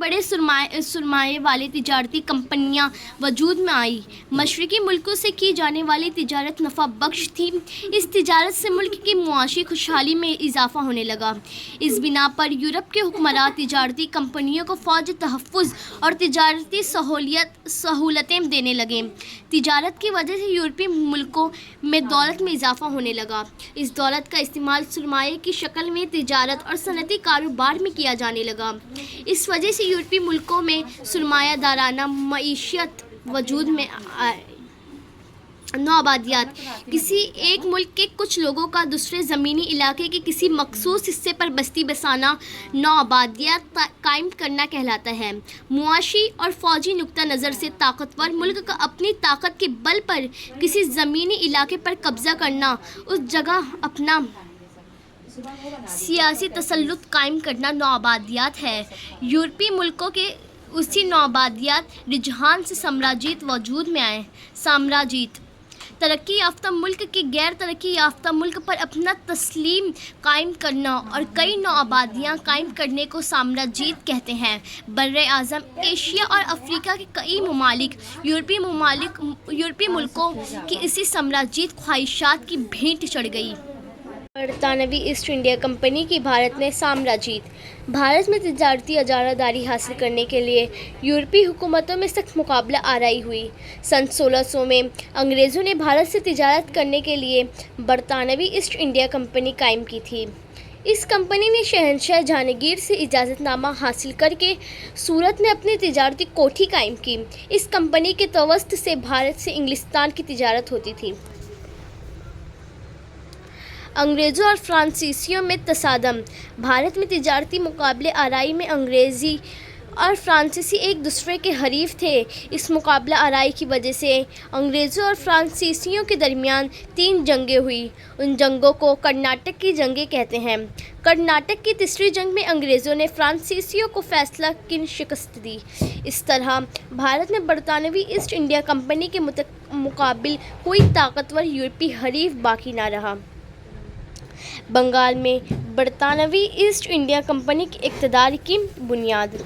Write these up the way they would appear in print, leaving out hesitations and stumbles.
बड़े सरमाए वाली तिजारती कंपनियां वजूद में आई। मशरकी मुल्कों से की जाने वाली तिजारत नफ़ा बख्श थी। इस तिजारत से मुल्क की मुआशी खुशहाली में इजाफा होने लगा। इस बिना पर यूरोप के हुक्मरान तिजारती कंपनियों को फ़ौज तहफ़्फ़ुज़ और तिजारती सहूलतें देने लगे। तिजारत की वजह से यूरोपीय मुल्कों में दौलत में इजाफा होने लगा। इस दौलत का इस्तेमाल सरमाए की शक्ल में तिजारत और सनती कारोबार में किया जाने लगा। इस वजह से यूरोपीय मुल्कों में सरमायादाराना मईशत वजूद में आई। नौआबादियात किसी एक मुल्क के कुछ लोगों का दूसरे ज़मीनी इलाके के किसी मखसूस हिस्से पर बस्ती बसाना नौआबादियात कायम करना कहलाता है। मुआशी और फ़ौजी नुक्ता नज़र से ताकतवर मुल्क का अपनी ताकत के बल पर किसी ज़मीनी इलाके पर कब्ज़ा करना, उस जगह अपना सियासी तसल्लुत कायम करना नौआबादियात है। यूरोपीय मुल्कों के उसी नौआबादियात रुझान से साम्राज्यत वजूद में आए। साम्राज्यत तरक्की याफ्ता मुल्क के गैर तरक्की याफ्ता मुल्क पर अपना तस्लीम कायम करना और कई नौआबादियाँ कायम करने को साम्राज्यत कहते हैं। बर्रे आज़म एशिया और अफ्रीका के कई ममालिक यूरोपीय मुल्कों की इसी साम्राज्यत ख्वाहिशात की भेंट चढ़ गई। बरतानवी ईस्ट इंडिया कंपनी की भारत में साम्राज्यत। भारत में तिजारती इजारादारी हासिल करने के लिए यूरोपीय हुकूमतों में सख्त मुकाबला आराई हुई। सन 1600 में अंग्रेज़ों ने भारत से तिजारत करने के लिए बरतानवी ईस्ट इंडिया कंपनी कायम की थी। इस कंपनी ने शहंशाह जहांगीर से इजाज़तनामा हासिल करके सूरत में अपनी तिजारती कोठी कायम की। इस कंपनी के तवस्त से भारत से इंग्लिस्तान की तिजारत होती थी। अंग्रेज़ों और फ्रांसीसियों में तसादम। भारत में तिजारती मुकाबले आराई में अंग्रेज़ी और फ्रांसीसी एक दूसरे के हरीफ थे। इस मुकाबला आराई की वजह से अंग्रेज़ों और फ्रांसीसियों के दरमियान 3 जंगें हुई। उन जंगों को कर्नाटक की जंगें कहते हैं। कर्नाटक की तीसरी जंग में अंग्रेज़ों ने फ्रांसीसियों को फैसला किन शिकस्त दी। इस तरह भारत में बरतानवी ईस्ट इंडिया कंपनी के मुकाबिल कोई ताकतवर यूरोपीय हरीफ बाकी न रहा। बंगाल में बरतानवी ईस्ट इंडिया कंपनी के इक़्तिदार की बुनियाद।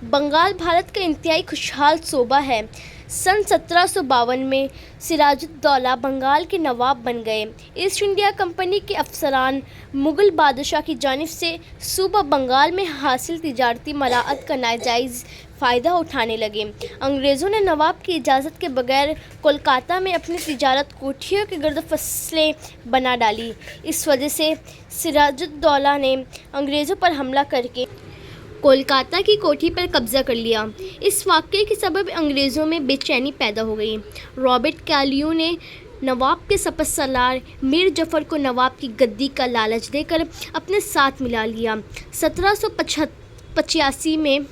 बंगाल भारत का इंतहाई खुशहाल सूबा है। सन 1752 में सिराजुद्दौला बंगाल के नवाब बन गए। ईस्ट इंडिया कंपनी के अफसरान मुग़ल बादशाह की जानिब से सूबा बंगाल में हासिल तिजारती मलाअत का नाजायज़ फ़ायदा उठाने लगे। अंग्रेज़ों ने नवाब की इजाज़त के बगैर कोलकाता में अपनी तिजारत कोठियों के गर्द फसलें बना डाली। इस वजह से सिराजुद्दौला ने अंग्रेज़ों पर हमला करके कोलकाता की कोठी पर कब्ज़ा कर लिया। इस वाक़ये के सबब अंग्रेज़ों में बेचैनी पैदा हो गई। रॉबर्ट कैलियो ने नवाब के सपसलार मीर जफ़र को नवाब की गद्दी का लालच देकर अपने साथ मिला लिया। 1785 में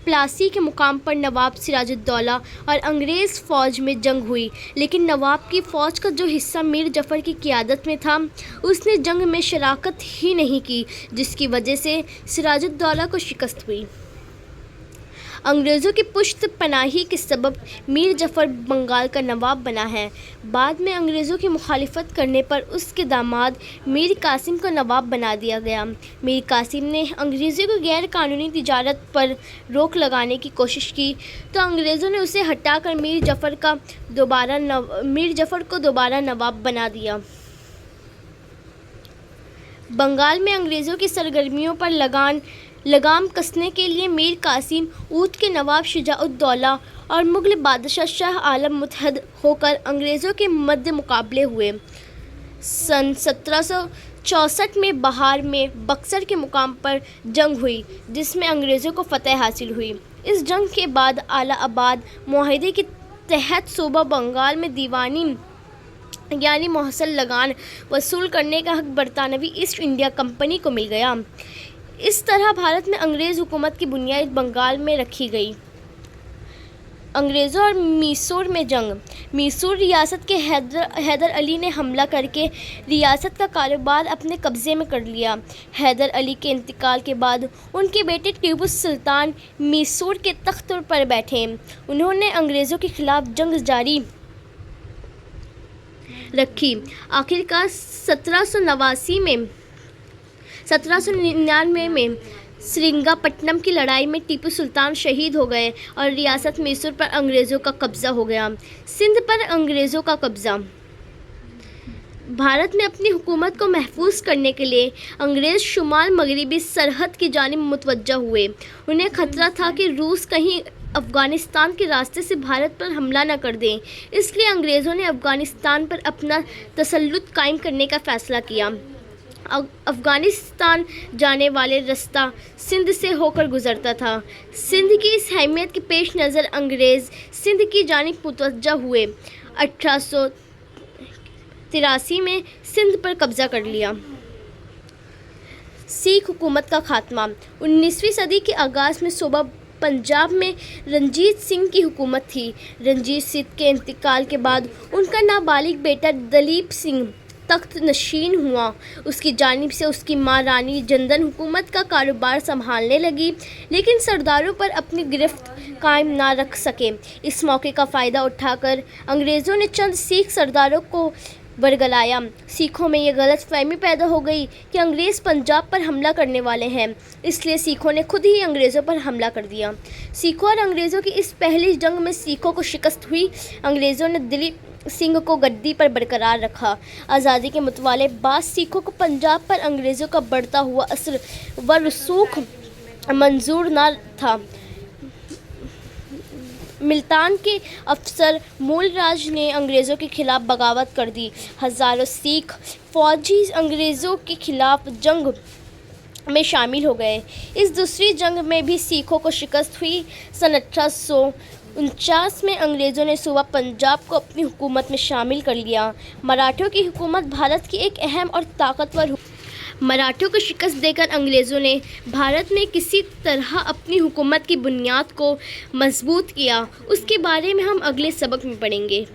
प्लासी के मुकाम पर नवाब सिराजुद्दौला और अंग्रेज़ फ़ौज में जंग हुई, लेकिन नवाब की फ़ौज का जो हिस्सा मीर जफ़र की क़ियादत में था उसने जंग में शराकत ही नहीं की, जिसकी वजह से सिराजुद्दौला को शिकस्त हुई। अंग्रेज़ों की पुश्त पनाही के सबब मीर जफ़र बंगाल का नवाब बना है। बाद में अंग्रेज़ों की मुखालिफत करने पर उसके दामाद मीर कासिम को नवाब बना दिया गया। मीर कासिम ने अंग्रेज़ों को गैर कानूनी तिजारत पर रोक लगाने की कोशिश की तो अंग्रेज़ों ने उसे हटाकर मीर जफ़र को दोबारा नवाब बना दिया। बंगाल में अंग्रेज़ों की सरगर्मियों पर लगाम कसने के लिए मीर कासिम ऊद के नवाब शुजाउद्दौला और मुग़ल बादशाह शाह आलम मुत्तहद होकर अंग्रेज़ों के मध्य मुकाबले हुए। सन 1764 में बहार में बक्सर के मुकाम पर जंग हुई, जिसमें अंग्रेज़ों को फ़तह हासिल हुई। इस जंग के बाद आलाबाद मुआहदे के तहत सूबा बंगाल में दीवानी यानी मुहसल लगान वसूल करने का हक़ बरतानवी ईस्ट इंडिया कंपनी को मिल गया। इस तरह भारत में अंग्रेज़ हुकूमत की बुनियाद बंगाल में रखी गई। अंग्रेज़ों और मैसूर में जंग। मैसूर रियासत के हैदर अली ने हमला करके रियासत का कारोबार अपने कब्ज़े में कर लिया। हैदर अली के इंतकाल के बाद उनके बेटे टीपू सुल्तान मैसूर के तख्त पर बैठे। उन्होंने अंग्रेज़ों के ख़िलाफ़ जंग जारी रखी। आखिरकार 1799 में श्रीरंगपट्टनम की लड़ाई में टीपू सुल्तान शहीद हो गए और रियासत मैसूर पर अंग्रेज़ों का कब्ज़ा हो गया। सिंध पर अंग्रेज़ों का कब्ज़ा। भारत में अपनी हुकूमत को महफूज करने के लिए अंग्रेज़ शुमाल मगरबी सरहद की जानिब मुतवज्जा हुए। उन्हें खतरा था कि रूस कहीं अफ़गानिस्तान के रास्ते से भारत पर हमला न कर दें, इसलिए अंग्रेज़ों ने अफ़गानिस्तान पर अपना तसल्लुत कायम करने का फ़ैसला किया। अफ़गानिस्तान जाने वाले रास्ता सिंध से होकर गुज़रता था। सिंध की इस अहमियत के पेश नज़र अंग्रेज़ सिंध की जानिब मुतवज्जा हुए। 1883 में सिंध पर कब्ज़ा कर लिया। सिख हुकूमत का खात्मा। 19वीं सदी के आगाज़ में सूबा पंजाब में रंजीत सिंह की हुकूमत थी। रंजीत सिंह के इंतकाल के बाद उनका नाबालिग बेटा दलीप सिंह तख्त नशीन हुआ। उसकी जानिब से उसकी मां रानी जंदन हुकूमत का कारोबार संभालने लगी, लेकिन सरदारों पर अपनी गिरफ्त कायम ना रख सके। इस मौके का फ़ायदा उठाकर अंग्रेज़ों ने चंद सिख सरदारों को बरगलाया। सिखों में ये गलत फहमी पैदा हो गई कि अंग्रेज़ पंजाब पर हमला करने वाले हैं, इसलिए सिखों ने खुद ही अंग्रेज़ों पर हमला कर दिया। सिखों और अंग्रेज़ों की इस पहली जंग में सिखों को शिकस्त हुई। अंग्रेज़ों ने दलीप सिंह को गद्दी पर बरकरार रखा। आज़ादी के मुतवाले बाद सिखों को पंजाब पर अंग्रेज़ों का बढ़ता हुआ असर व रसूख मंजूर न था। मुल्तान के अफसर मूलराज ने अंग्रेज़ों के खिलाफ बगावत कर दी। हज़ारों सिख फौजी अंग्रेज़ों के खिलाफ जंग में शामिल हो गए। इस दूसरी जंग में भी सिखों को शिकस्त हुई। सन 1849 में अंग्रेज़ों ने सूबा पंजाब को अपनी हुकूमत में शामिल कर लिया। मराठों की हुकूमत भारत की एक अहम और ताकतवर मराठों को शिकस्त देकर अंग्रेज़ों ने भारत में किसी तरह अपनी हुकूमत की बुनियाद को मजबूत किया। उसके बारे में हम अगले सबक में पढ़ेंगे।